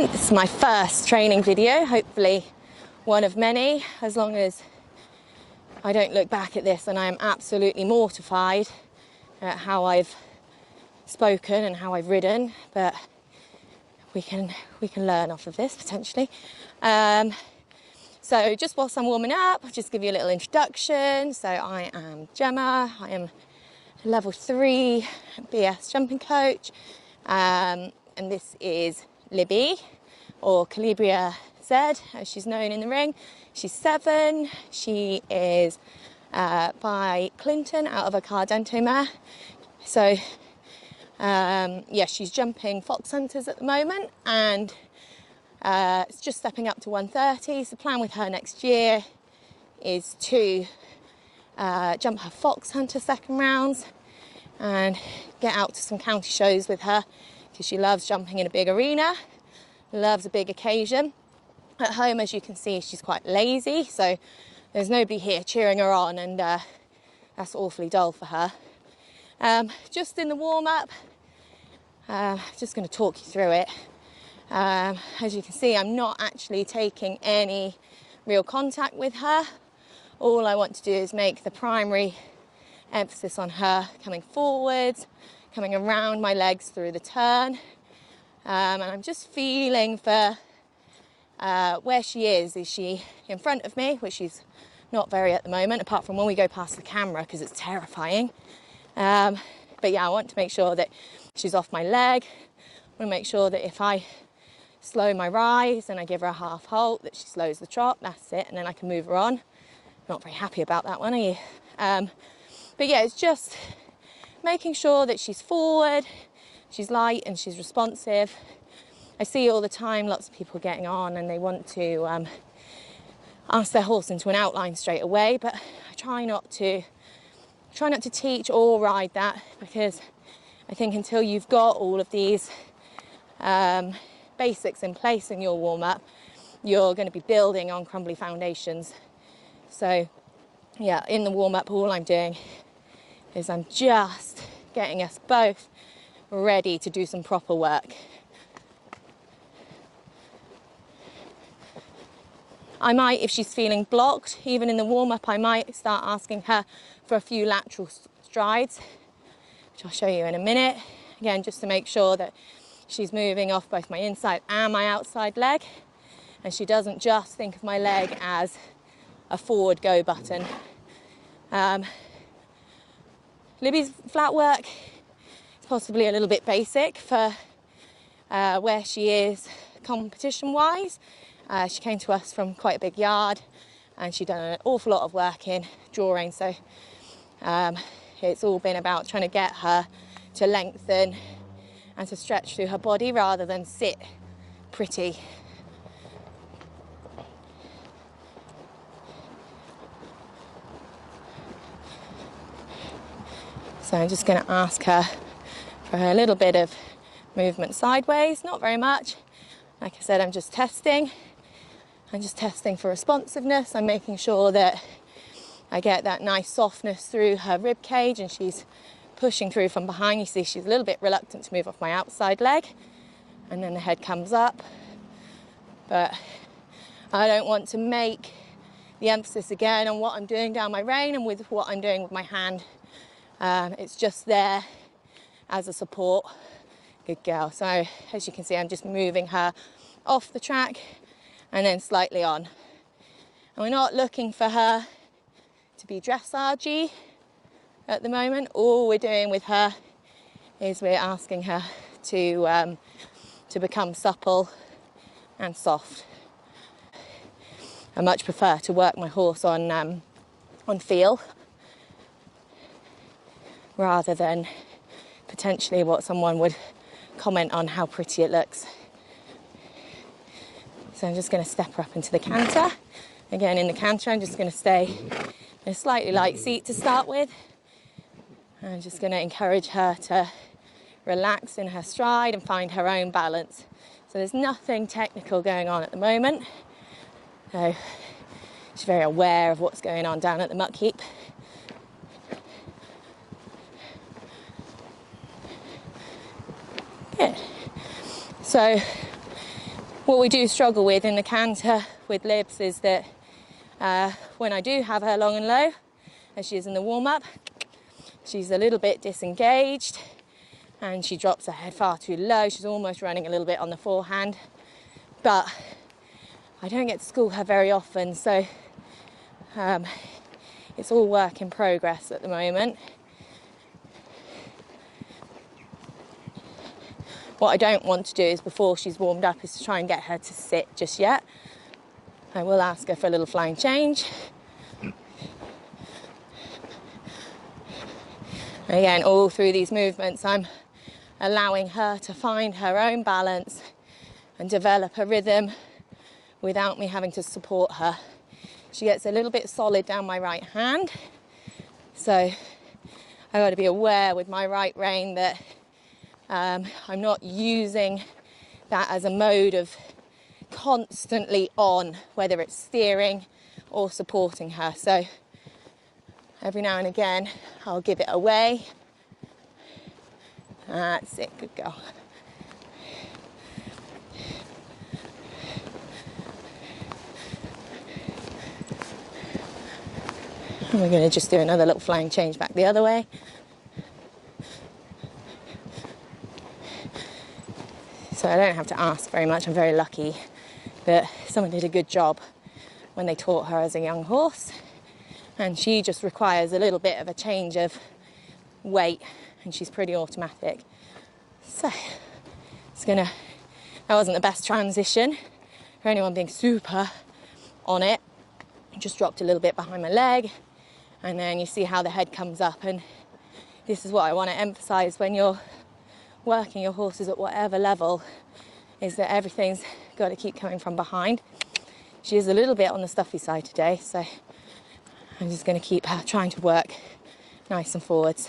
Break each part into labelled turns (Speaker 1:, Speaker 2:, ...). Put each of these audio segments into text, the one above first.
Speaker 1: everyone, this is my first training video, hopefully one of many, as long as I don't look back at this and I am absolutely mortified at how I've spoken and how I've ridden, but we can learn off of this potentially. So just whilst I'm warming up, I'll just give you a little introduction. So I am Gemma, I am a level 3 BS jumping coach, and this is Libby, or Calibria Z, as she's known in the ring. She's 7. She is by Clinton out of a Cardento mare. So yeah, she's jumping fox hunters at the moment, and it's just stepping up to 130. So the plan with her next year is to jump her fox hunter second rounds and get out to some county shows with her, because she loves jumping in a big arena, loves a big occasion. At home, as you can see, she's quite lazy, so there's nobody here cheering her on, and that's awfully dull for her. Just in the warm-up, just going to talk you through it. As you can see, I'm not actually taking any real contact with her. All I want to do is make the primary emphasis on her coming forwards, coming around my legs through the turn, and I'm just feeling for where she is. Is she in front of me, which she's not very at the moment, apart from when we go past the camera, because it's terrifying. But yeah, I want to make sure that she's off my leg. I want to make sure that if I slow my rise and I give her a half halt, that she slows the trot. That's it, and then I can move her on. Not very happy about that one, are you? But yeah, it's just making sure that she's forward, she's light and she's responsive. I see all the time lots of people getting on and they want to ask their horse into an outline straight away, but I try not to teach or ride that, because I think until you've got all of these basics in place in your warm-up, you're going to be building on crumbly foundations. So yeah, in the warm-up, all I'm doing is I'm just getting us both ready to do some proper work. I might, if she's feeling blocked, even in the warm-up, I might start asking her for a few lateral strides, which I'll show you in a minute. Again, just to make sure that she's moving off both my inside and my outside leg, and she doesn't just think of my leg as a forward go button. Libby's flat work is possibly a little bit basic for where she is competition-wise. She came to us from quite a big yard, and she'd done an awful lot of work in drawing, so it's all been about trying to get her to lengthen and to stretch through her body rather than sit pretty. So I'm just going to ask her for a little bit of movement sideways, not very much. Like I said, I'm just testing. I'm just testing for responsiveness. I'm making sure that I get that nice softness through her rib cage, and she's pushing through from behind. You see she's a little bit reluctant to move off my outside leg, and then the head comes up. But I don't want to make the emphasis again on what I'm doing down my rein and with what I'm doing with my hand. It's just there as a support. Good girl. So as you can see, I'm just moving her off the track and then slightly on. And we're not looking for her to be dressage-y at the moment. All we're doing with her is we're asking her to become supple and soft. I much prefer to work my horse on feel, rather than potentially what someone would comment on how pretty it looks. So I'm just going to step her up into the canter. Again, in the canter, I'm just going to stay in a slightly light seat to start with. I'm just going to encourage her to relax in her stride and find her own balance. So there's nothing technical going on at the moment. So she's very aware of what's going on down at the muck heap. Good. So What we do struggle with in the canter with Libs is that when I do have her long and low, as she is in the warm-up, she's a little bit disengaged and she drops her head far too low. She's almost running a little bit on the forehand, but I don't get to school her very often, so it's all work in progress at the moment. What I don't want to do is, before she's warmed up, is to try and get her to sit just yet. I will ask her for a little flying change. Again, all through these movements, I'm allowing her to find her own balance and develop a rhythm without me having to support her. She gets a little bit solid down my right hand, so I've got to be aware with my right rein that I'm not using that as a mode of constantly on, whether it's steering or supporting her. So every now and again, I'll give it away. That's it, good girl. And we're going to just do another little flying change back the other way. So I don't have to ask very much. I'm very lucky that someone did a good job when they taught her as a young horse. And she just requires a little bit of a change of weight, and she's pretty automatic. So that wasn't the best transition for anyone being super on it. Just dropped a little bit behind my leg, and then you see how the head comes up. And this is what I want to emphasize when you're working your horses at whatever level, is that everything's got to keep coming from behind. She is a little bit on the stuffy side today, so I'm just going to keep her trying to work nice and forwards.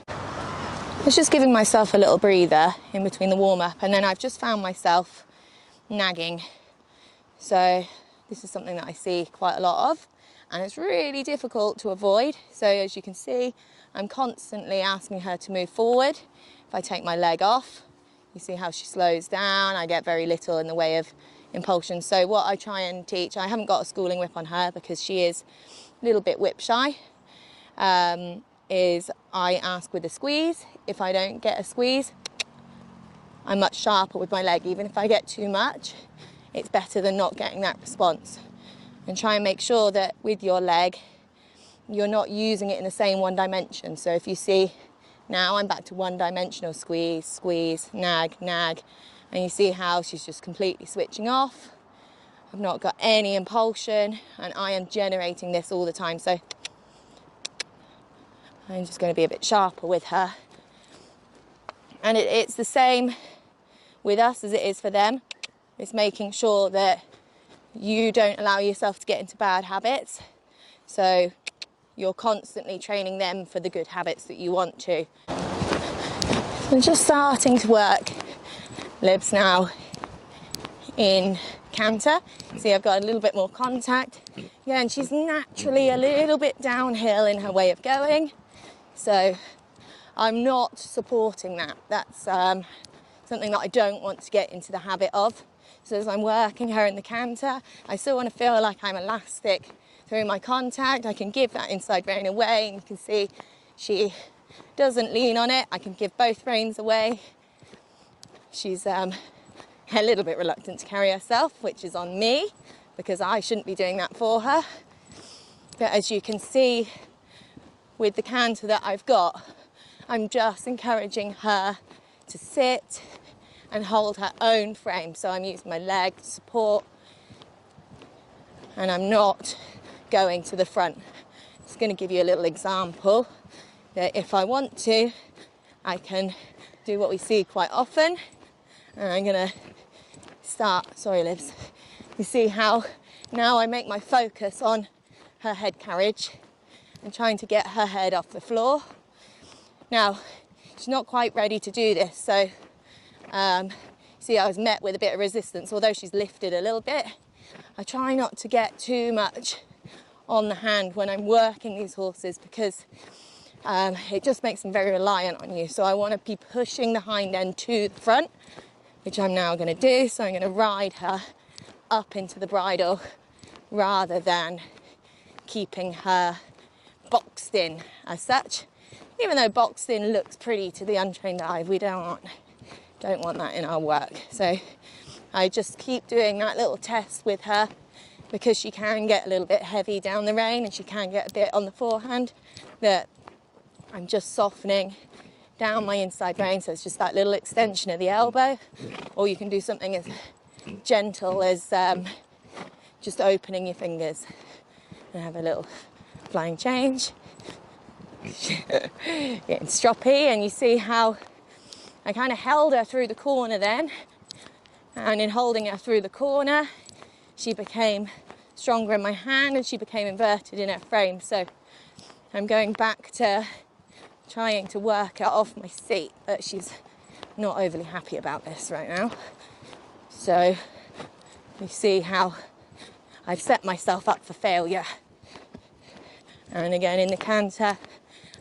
Speaker 1: I was just giving myself a little breather in between the warm-up, and then I've just found myself nagging. So this is something that I see quite a lot of, and it's really difficult to avoid. So as you can see, I'm constantly asking her to move forward. If I take my leg off, you see how she slows down. I get very little in the way of impulsion. So what I try and teach, I haven't got a schooling whip on her because she is a little bit whip shy, is I ask with a squeeze. If I don't get a squeeze, I'm much sharper with my leg. Even if I get too much, it's better than not getting that response. And try and make sure that with your leg, you're not using it in the same one dimension. So if you see, now I'm back to one dimensional squeeze, squeeze, nag, nag. And you see how she's just completely switching off. I've not got any impulsion, and I am generating this all the time. So I'm just going to be a bit sharper with her. And it's the same with us as it is for them. It's making sure that you don't allow yourself to get into bad habits. So you're constantly training them for the good habits that you want to. I'm just starting to work Libs now in canter. See, I've got a little bit more contact. Yeah, and she's naturally a little bit downhill in her way of going. So I'm not supporting that. That's something that I don't want to get into the habit of. So as I'm working her in the canter, I still want to feel like I'm elastic through my contact. I can give that inside rein away, and you can see she doesn't lean on it. I can give both reins away. She's a little bit reluctant to carry herself, which is on me because I shouldn't be doing that for her. But as you can see with the canter that I've got, I'm just encouraging her to sit and hold her own frame. So I'm using my leg to support, and I'm not going to the front. Just going to give you a little example that if I want to, I can do what we see quite often. And I'm going to start, sorry Libs, you see how now I make my focus on her head carriage and trying to get her head off the floor. Now, she's not quite ready to do this, so see, I was met with a bit of resistance. Although she's lifted a little bit, I try not to get too much on the hand when I'm working these horses because it just makes them very reliant on you. So I want to be pushing the hind end to the front which I'm now going to do. So I'm going to ride her up into the bridle rather than keeping her boxed in as such. Even though boxed in looks pretty to the untrained eye, we don't want that in our work. So I just keep doing that little test with her, because she can get a little bit heavy down the rein and she can get a bit on the forehand, that I'm just softening down my inside rein. So it's just that little extension of the elbow, or you can do something as gentle as just opening your fingers and have a little flying change. Getting stroppy, and you see how I kind of held her through the corner then, and in holding her through the corner she became stronger in my hand and she became inverted in her frame. So I'm going back to trying to work her off my seat, but she's not overly happy about this right now. So you see how I've set myself up for failure. And again, in the canter,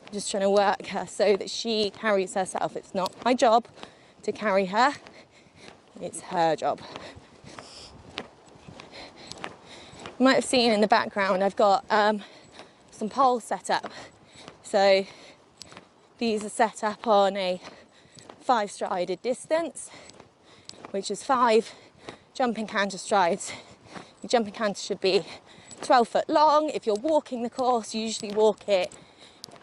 Speaker 1: I'm just trying to work her so that she carries herself. It's not my job to carry her, it's her job. You might have seen in the background I've got some poles set up. So these are set up on a 5-strided distance, which is 5 jumping canter strides. Your jumping canter should be 12 foot long. If you're walking the course, you usually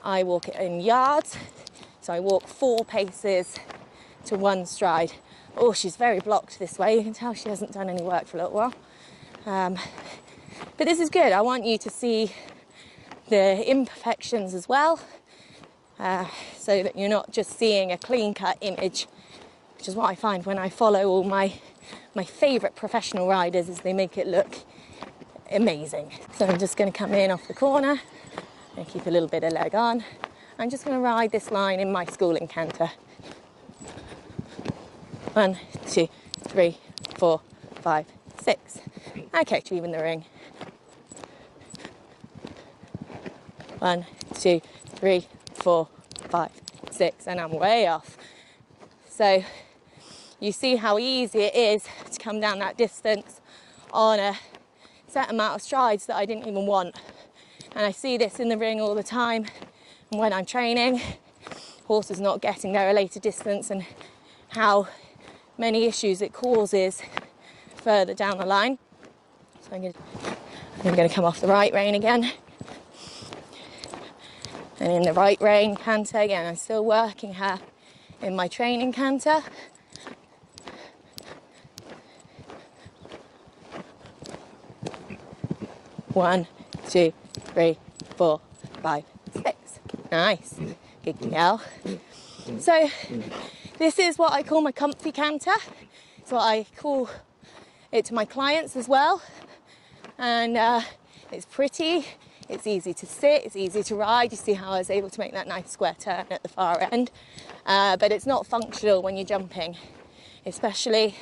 Speaker 1: I walk it in yards. So I walk 4 paces to 1 stride. Oh, she's very blocked this way. You can tell she hasn't done any work for a little while. But this is good. I want you to see the imperfections as well, so that you're not just seeing a clean-cut image, which is what I find when I follow all my favourite professional riders, is they make it look amazing. So I'm just going to come in off the corner and keep a little bit of leg on. I'm just going to ride this line in my schooling canter. 1, 2, 3, 4, 5, 6. Okay, to even the ring. 1, 2, 3, 4, 5, 6, and I'm way off. So you see how easy it is to come down that distance on a set amount of strides that I didn't even want. And I see this in the ring all the time. And when I'm training, horses not getting their related distance, and how many issues it causes further down the line. So I'm going to come off the right rein again. And in the right rein canter again, I'm still working her in my training canter. One, 2, 3, 4, 5, 6. Nice. Good girl. So this is what I call my comfy canter. It's what I call it to my clients as well. And it's pretty. It's easy to sit, it's easy to ride. You see how I was able to make that nice square turn at the far end. But it's not functional when you're jumping, especially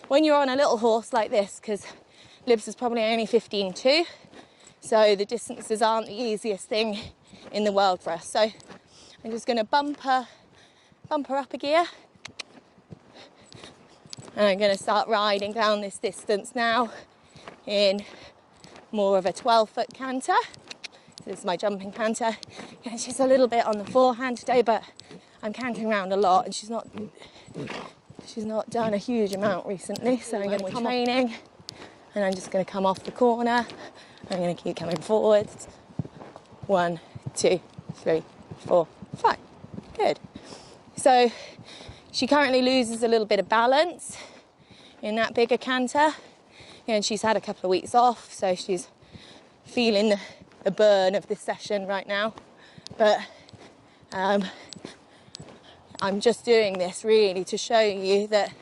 Speaker 1: when you're on a little horse like this, because Libs is probably only 15.2. So the distances aren't the easiest thing in the world for us. So I'm just going to bump her up a gear. And I'm going to start riding down this distance now in more of a 12-foot canter. This is my jumping canter. And she's a little bit on the forehand today, but I'm cantering around a lot, and she's not done a huge amount recently. So I'm going to come training, and I'm just going to come off the corner. I'm going to keep coming forwards. 1, 2, 3, 4, 5. Good. So she currently loses a little bit of balance in that bigger canter. And she's had a couple of weeks off, so she's feeling the burn of this session right now. But I'm just doing this really to show you that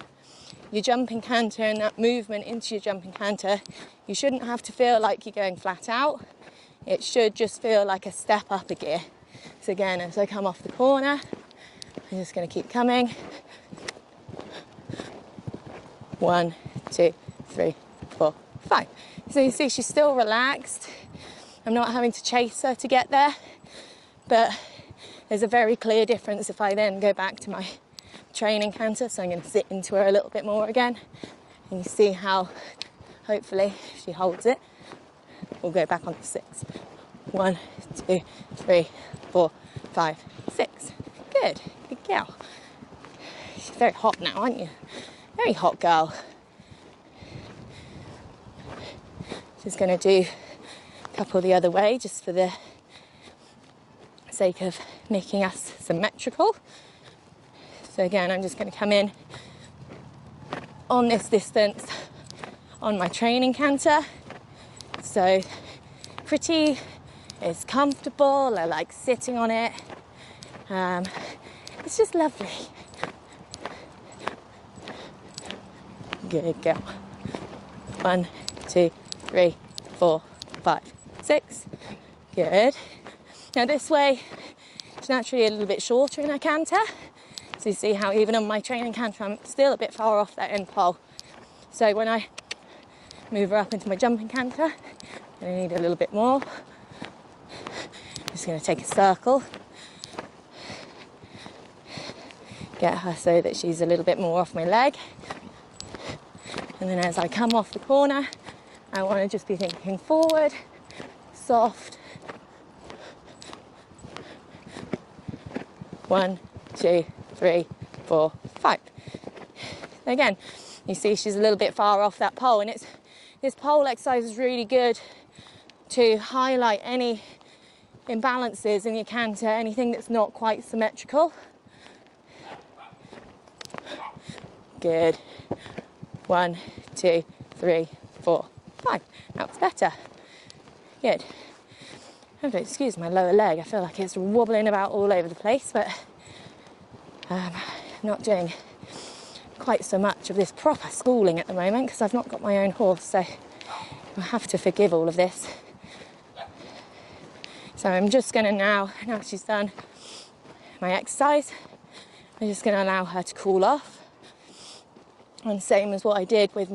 Speaker 1: your jumping canter and that movement into your jumping canter, you shouldn't have to feel like you're going flat out. It should just feel like a step up a gear. So again, as I come off the corner, I'm just going to keep coming. 1, 2, 3, 4, 5. So you see she's still relaxed. I'm not having to chase her to get there, but there's a very clear difference if I then go back to my training canter, so I'm going to sit into her a little bit more again. And you see how, hopefully, if she holds it, we'll go back on to 6. 1, 2, 3, 4, 5, 6. Good girl. She's very hot now, aren't you? Very hot girl. Just going to do a couple the other way, just for the sake of making us symmetrical. So again, I'm just going to come in on this distance on my training canter. So pretty, it's comfortable, I like sitting on it. It's just lovely. Good girl. 1, 2, 3, 4, 5, 6. Good. Now this way, it's naturally a little bit shorter in a canter. So you see how even on my training canter, I'm still a bit far off that end pole. So when I move her up into my jumping canter, I need a little bit more. I'm just going to take a circle. Get her so that she's a little bit more off my leg. And then as I come off the corner, I want to just be thinking forward, soft. 1, 2, 3, 4, 5. Again, you see she's a little bit far off that pole, and this pole exercise is really good to highlight any imbalances in your canter, anything that's not quite symmetrical. Good. 1, 2, 3, 4, 5. Now it's better. Good. Excuse my lower leg. I feel like it's wobbling about all over the place, but I'm not doing quite so much of this proper schooling at the moment because I've not got my own horse, so I'll have to forgive all of this. So I'm just going to now she's done my exercise, I'm just going to allow her to cool off. And same as what I did with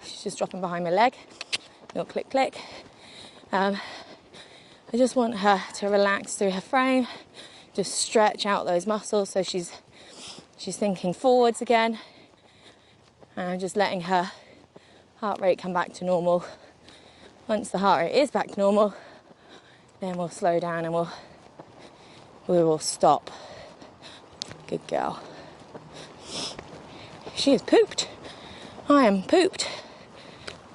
Speaker 1: she's just dropping behind my leg, little click click. I just want her to relax through her frame, just stretch out those muscles so she's thinking forwards again. And I'm just letting her heart rate come back to normal. Once the heart rate is back to normal, then we'll slow down and we will stop. Good girl. She is pooped. I am pooped.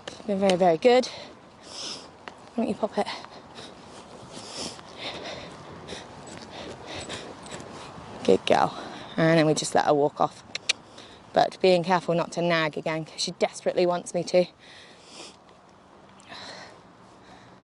Speaker 1: It's been very, very good. Why don't you pop it? Good girl. And then we just let her walk off. But being careful not to nag again, because she desperately wants me to.